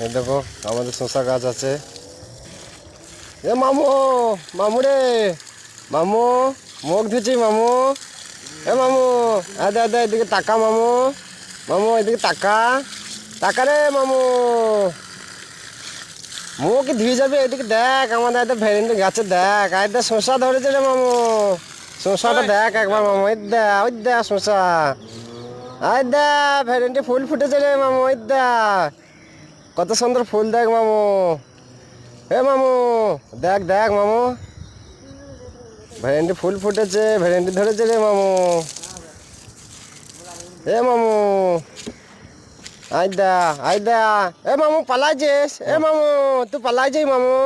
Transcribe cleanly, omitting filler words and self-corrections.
এই দেখো আমাদের শসা গাছ আছে। এ মামু, মামু রে, মামু মুখ ধুচ্ছি মামু। এ মামু, আদা আদা এদিকে তাকা মামু, মামু এদিকে তাকা, তাকা রে মামু। মুখ ধুয়ে যাবে, এদিকে দেখ আমাদের এত ভেরেন্ডি গাছে দেখ, আয়দা শসা ধরেছে রে মামু। শসাটা দেখ একবার মামু, ওই দা শসা, আয় দা ভেরেন্ডি ফুল ফুটেছে রে মামু, ওই দা কত সুন্দর ফুল দেখ মামু। এ মামু দেখ দেখ মামু, ভেরেন্ডি ফুল ফুটেছে, ভেরেন্ডি ধরেছে রে মামু। এ মামু আয়দা আয়দা, এ মামু পালাইছিস, এ মামু তুই পালাইছিস মামু।